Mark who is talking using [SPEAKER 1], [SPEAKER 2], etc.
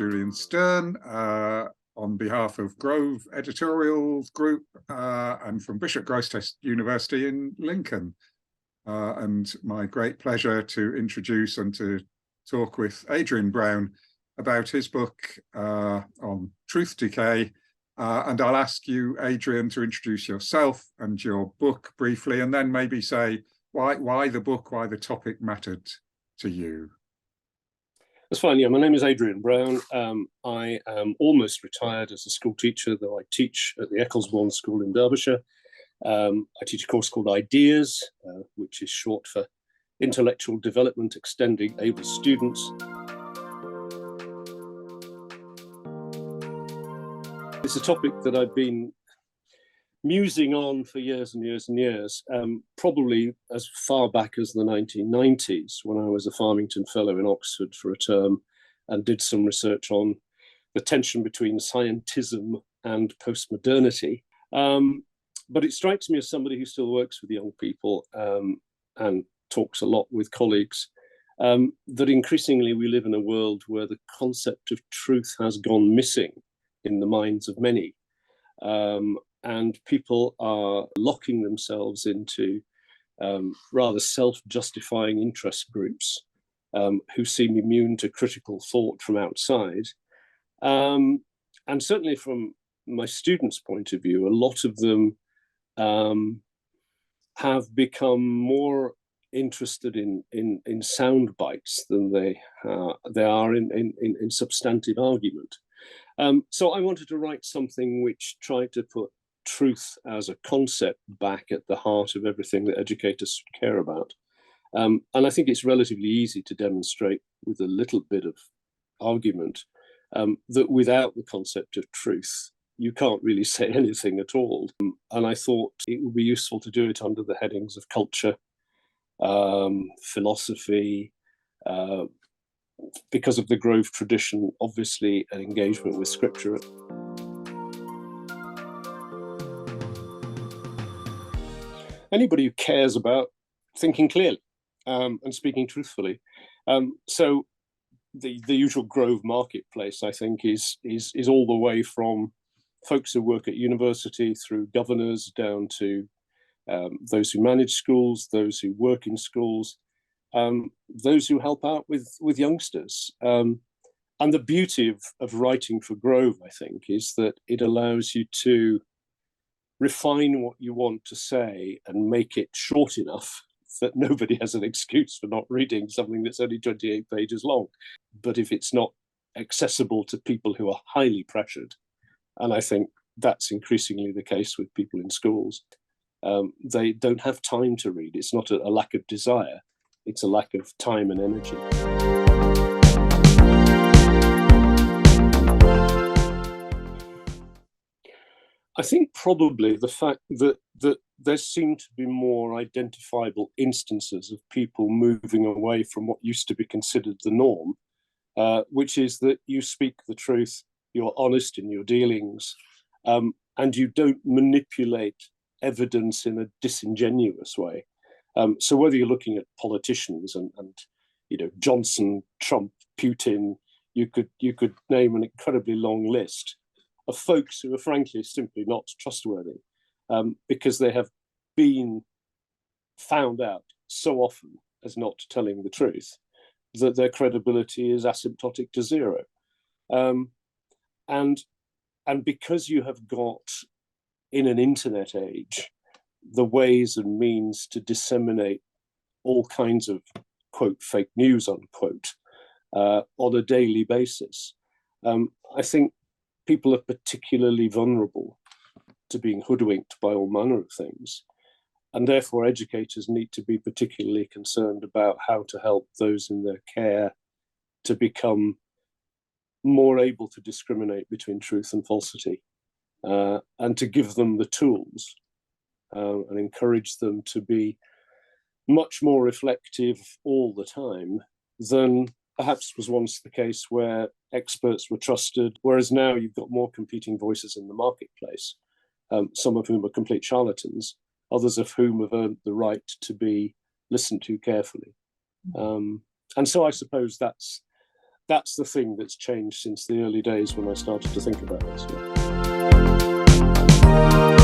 [SPEAKER 1] Julian Stern on behalf of Grove Editorial Group and from Bishop Christ University in Lincoln. And my great pleasure to introduce and to talk with Adrian Brown about his book on Truth Decay. And I'll ask you, Adrian, to introduce yourself and your book briefly, and then maybe say why the book, why the topic mattered to you.
[SPEAKER 2] That's fine. Yeah, my name is Adrian Brown. I am almost retired as a school teacher, though I teach at the Ecclesbourne School in Derbyshire. I teach a course called Ideas, which is short for Intellectual Development Extending Able Students. It's a topic that I've been musing on for years and years and years, probably as far back as the 1990s, when I was a Farmington Fellow in Oxford for a term and did some research on the tension between scientism and postmodernity. But it strikes me as somebody who still works with young people and talks a lot with colleagues, that increasingly we live in a world where the concept of truth has gone missing in the minds of many. And people are locking themselves into rather self-justifying interest groups who seem immune to critical thought from outside. And certainly from my students' point of view, a lot of them have become more interested in sound bites than they are in substantive argument. So I wanted to write something which tried to put truth as a concept back at the heart of everything that educators care about. And I think it's relatively easy to demonstrate with a little bit of argument that without the concept of truth, you can't really say anything at all. And I thought it would be useful to do it under the headings of culture, philosophy, because of the Grove tradition, obviously an engagement with scripture. Anybody who cares about thinking clearly and speaking truthfully. So the usual Grove marketplace, I think, is all the way from folks who work at university through governors down to those who manage schools, those who work in schools, those who help out with youngsters. And the beauty of writing for Grove, I think, is that it allows you to refine what you want to say and make it short enough that nobody has an excuse for not reading something that's only 28 pages long. But if it's not accessible to people who are highly pressured, and I think that's increasingly the case with people in schools, they don't have time to read. It's not a lack of desire, it's a lack of time and energy. I think probably the fact that there seem to be more identifiable instances of people moving away from what used to be considered the norm, which is that you speak the truth, you're honest in your dealings, and you don't manipulate evidence in a disingenuous way. So whether you're looking at politicians and Johnson, Trump, Putin, you could name an incredibly long list of folks who are frankly simply not trustworthy because they have been found out so often as not telling the truth that their credibility is asymptotic to zero. And because you have got, in an internet age, the ways and means to disseminate all kinds of, quote, fake news, unquote, on a daily basis, I think people are particularly vulnerable to being hoodwinked by all manner of things. And therefore, educators need to be particularly concerned about how to help those in their care to become more able to discriminate between truth and falsity, and to give them the tools and encourage them to be much more reflective all the time than perhaps was once the case, where experts were trusted, whereas now you've got more competing voices in the marketplace, some of whom are complete charlatans, others of whom have earned the right to be listened to carefully. And so I suppose that's that's the thing that's changed since the early days when I started to think about this. Yeah.